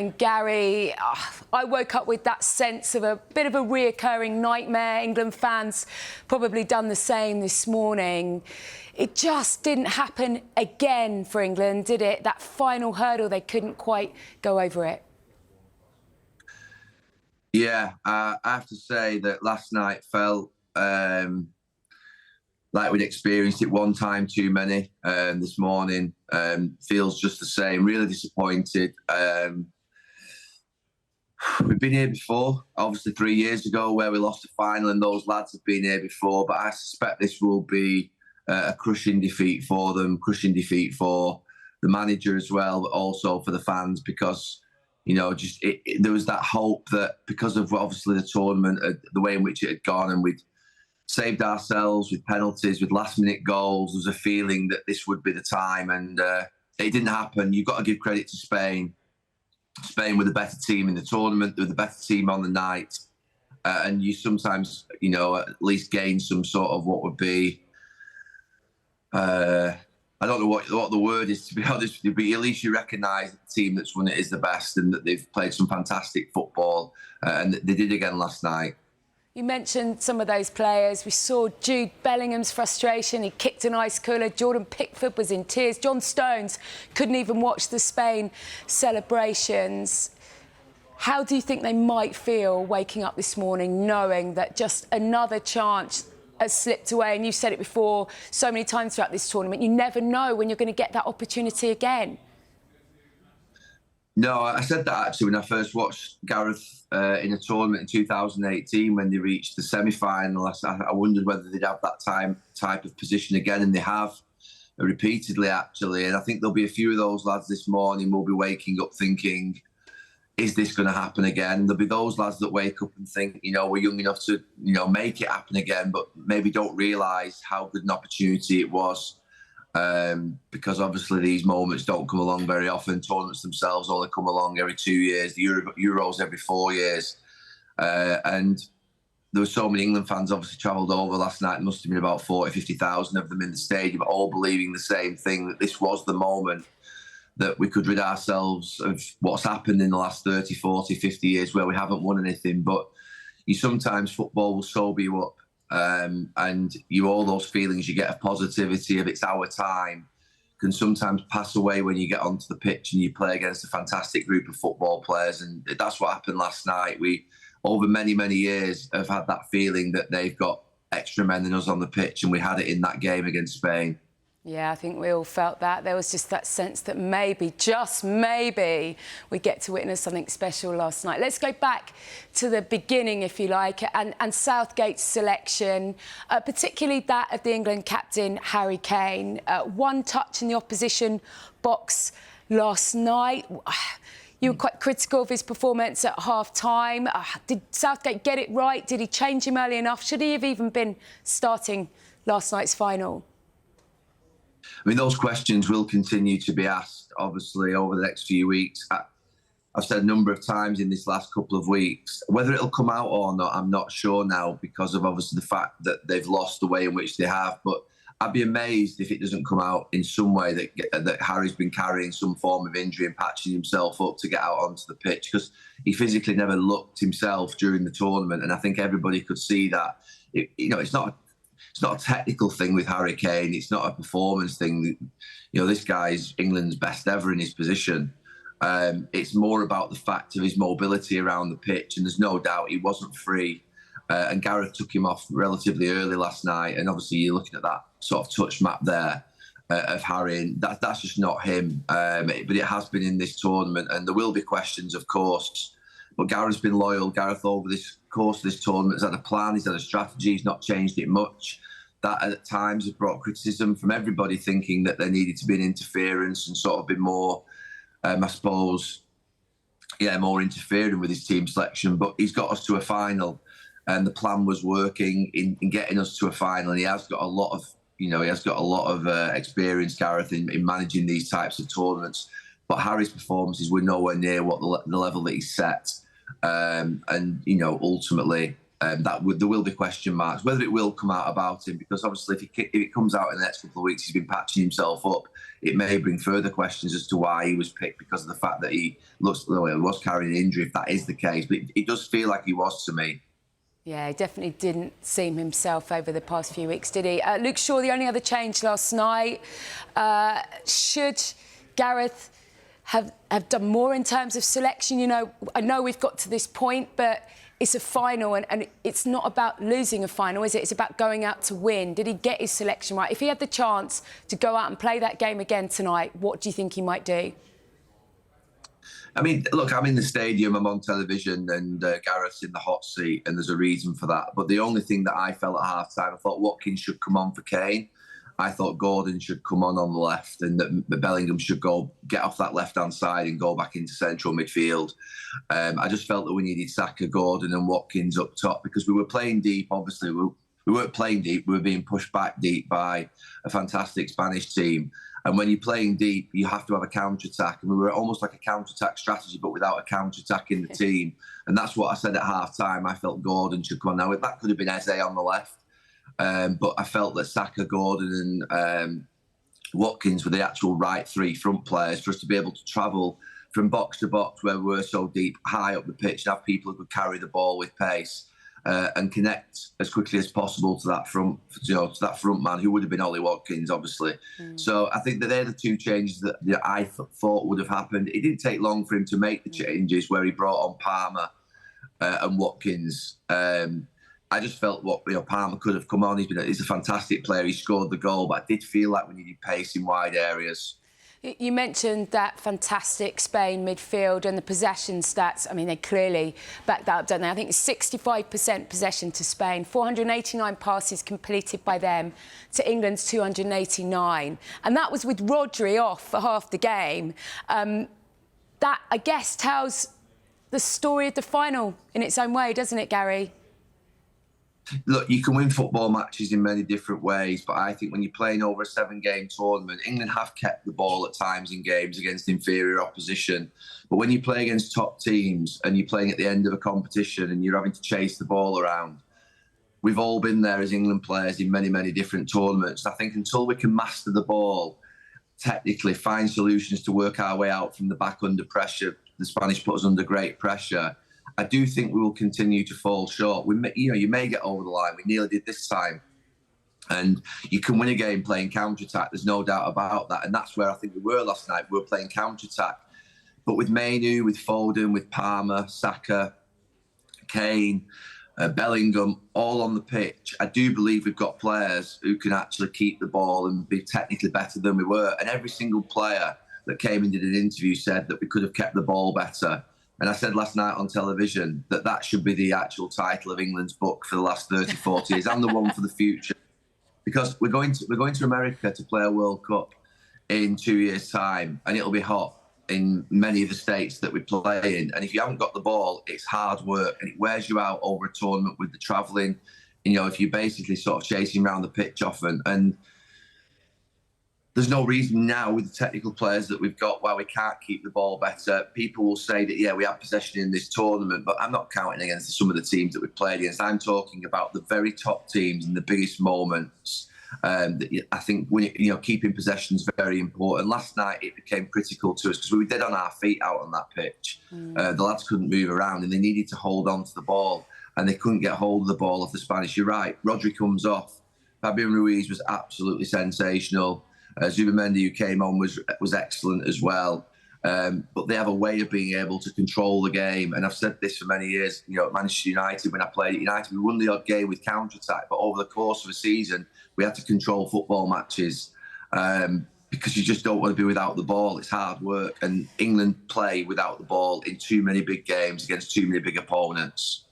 And Gary, I woke up with that sense of a bit of a reoccurring nightmare. England fans probably done the same this morning. It just didn't happen again for England, did it? That final hurdle, they couldn't quite go over it. Yeah, I have to say that last night felt like we'd experienced it one time too many. This morning feels just the same. Really disappointed. We've been here before, obviously 3 years ago, where we lost the final, and those lads have been here before. But I suspect this will be a crushing defeat for them, crushing defeat for the manager as well, but also for the fans, because there was that hope that because of obviously the tournament, the way in which it had gone, and we'd saved ourselves with penalties, with last-minute goals. There was a feeling that this would be the time, and it didn't happen. You've got to give credit to Spain. Spain were the better team in the tournament. They were the better team on the night. And you sometimes, at least gain some sort of what would be, I don't know what the word is, to be honest with you, but at least you recognise the team that's won it is the best, and that they've played some fantastic football. And they did again last night. You mentioned some of those players. We saw Jude Bellingham's frustration. He kicked an ice cooler. Jordan Pickford was in tears. John Stones couldn't even watch the Spain celebrations. How do you think they might feel waking up this morning knowing that just another chance has slipped away? And you said it before so many times throughout this tournament, you never know when you're going to get that opportunity again. No, I said that actually when I first watched Gareth in a tournament in 2018 when they reached the semi-final. I wondered whether they'd have that type of position again, and they have repeatedly actually. And I think there'll be a few of those lads this morning will be waking up thinking, is this going to happen again? There'll be those lads that wake up and think, we're young enough to, make it happen again, but maybe don't realise how good an opportunity it was. Because obviously these moments don't come along very often. Tournaments themselves only come along every 2 years. The Euros every 4 years. And there were so many England fans obviously travelled over last night. There must have been about 40, 50,000 of them in the stadium, all believing the same thing, that this was the moment that we could rid ourselves of what's happened in the last 30, 40, 50 years where we haven't won anything. But sometimes football will sober you up. And all those feelings you get of positivity, of it's our time, can sometimes pass away when you get onto the pitch and you play against a fantastic group of football players. And that's what happened last night. We, over many, many years, have had that feeling that they've got extra men than us on the pitch, and we had it in that game against Spain. Yeah, I think we all felt that. There was just that sense that maybe, just maybe, we get to witness something special last night. Let's go back to the beginning, if you like, and Southgate's selection, particularly that of the England captain, Harry Kane. One touch in the opposition box last night. You were quite critical of his performance at half-time. Did Southgate get it right? Did he change him early enough? Should he have even been starting last night's final? I mean, those questions will continue to be asked, obviously, over the next few weeks. I've said a number of times in this last couple of weeks, whether it'll come out or not, I'm not sure now, because of obviously the fact that they've lost the way in which they have. But I'd be amazed if it doesn't come out in some way that Harry's been carrying some form of injury and patching himself up to get out onto the pitch, because he physically never looked himself during the tournament. And I think everybody could see that. It's not a technical thing with Harry Kane. It's not a performance thing. This guy's England's best ever in his position. It's more about the fact of his mobility around the pitch, and there's no doubt he wasn't free. And Gareth took him off relatively early last night, and obviously you're looking at that sort of touch map there of Harry, and that's just not him. But it has been in this tournament, and there will be questions, of course. But Gareth's been loyal. Gareth, over this course of this tournament, has had a plan, he's had a strategy, he's not changed it much. That at times has brought criticism from everybody, thinking that there needed to be an interference and sort of be more, I suppose, more interfering with his team selection. But he's got us to a final, and the plan was working in getting us to a final. And he has got a lot of, experience, Gareth, in managing these types of tournaments. But Harry's performances were nowhere near what the level that he set. And ultimately, There will be question marks. Whether it will come out about him, because obviously if it comes out in the next couple of weeks, he's been patching himself up, it may bring further questions as to why he was picked, because of the fact that he was carrying an injury, if that is the case. But it does feel like he was to me. Yeah, he definitely didn't seem himself over the past few weeks, did he? Luke Shaw, the only other change last night. Should Gareth have done more in terms of selection? You know, I know we've got to this point, but it's a final, and it's not about losing a final, is it? It's about going out to win. Did he get his selection right? If he had the chance to go out and play that game again tonight, what do you think he might do? I mean, look, I'm in the stadium, I'm on television, and Gareth's in the hot seat, and there's a reason for that. But the only thing that I felt at half-time, I thought Watkins should come on for Kane. I thought Gordon should come on the left, and that Bellingham should get off that left-hand side and go back into central midfield. I just felt that we needed Saka, Gordon and Watkins up top, because we were playing deep, obviously. We weren't playing deep, we were being pushed back deep by a fantastic Spanish team. And when you're playing deep, you have to have a counter-attack. And we were almost like a counter-attack strategy, but without a counter-attack in the team. And that's what I said at half-time. I felt Gordon should come on. Now, that could have been Eze on the left. But I felt that Saka, Gordon and Watkins were the actual right three front players for us to be able to travel from box to box where we were so deep, high up the pitch, and have people who could carry the ball with pace and connect as quickly as possible to that front, to that front man, who would have been Ollie Watkins, obviously. So I think that they're the two changes that I thought would have happened. It didn't take long for him to make the changes, where he brought on Palmer and Watkins. I just felt Palmer could have come on. He's a fantastic player. He scored the goal, but I did feel like we needed pace in wide areas. You mentioned that fantastic Spain midfield and the possession stats. I mean, they clearly back that up, don't they? I think it's 65% possession to Spain, 489 passes completed by them to England's 289. And that was with Rodri off for half the game. That, I guess, tells the story of the final in its own way, doesn't it, Gary? Look, you can win football matches in many different ways, but I think when you're playing over a 7-game tournament, England have kept the ball at times in games against inferior opposition. But when you play against top teams and you're playing at the end of a competition and you're having to chase the ball around, we've all been there as England players in many, many different tournaments. I think until we can master the ball, technically find solutions to work our way out from the back under pressure, the Spanish put us under great pressure, I do think we will continue to fall short. You may get over the line. We nearly did this time. And you can win a game playing counter-attack. There's no doubt about that. And that's where I think we were last night. We were playing counter-attack. But with Mainu, with Foden, with Palmer, Saka, Kane, Bellingham, all on the pitch, I do believe we've got players who can actually keep the ball and be technically better than we were. And every single player that came and did an interview said that we could have kept the ball better. And I said last night on television that should be the actual title of England's book for the last 30, 40 years, and the one for the future. Because we're going to America to play a World Cup in 2 years' time, and it'll be hot in many of the states that we play in. And if you haven't got the ball, it's hard work, and it wears you out over a tournament with the travelling. If you're basically sort of chasing around the pitch often. And there's no reason now with the technical players that we've got why we can't keep the ball better. People will say that, yeah, we have possession in this tournament, but I'm not counting against some of the teams that we've played against. I'm talking about the very top teams in the biggest moments. I think keeping possession is very important. Last night it became critical to us because we were dead on our feet out on that pitch. The lads couldn't move around and they needed to hold on to the ball, and they couldn't get hold of the ball off the Spanish. You're right, Rodri comes off. Fabian Ruiz was absolutely sensational. Zubamendi, who came on, was excellent as well. But they have a way of being able to control the game. And I've said this for many years. At Manchester United, when I played at United, we won the odd game with counter-attack. But over the course of a season, we had to control football matches because you just don't want to be without the ball. It's hard work. And England play without the ball in too many big games against too many big opponents.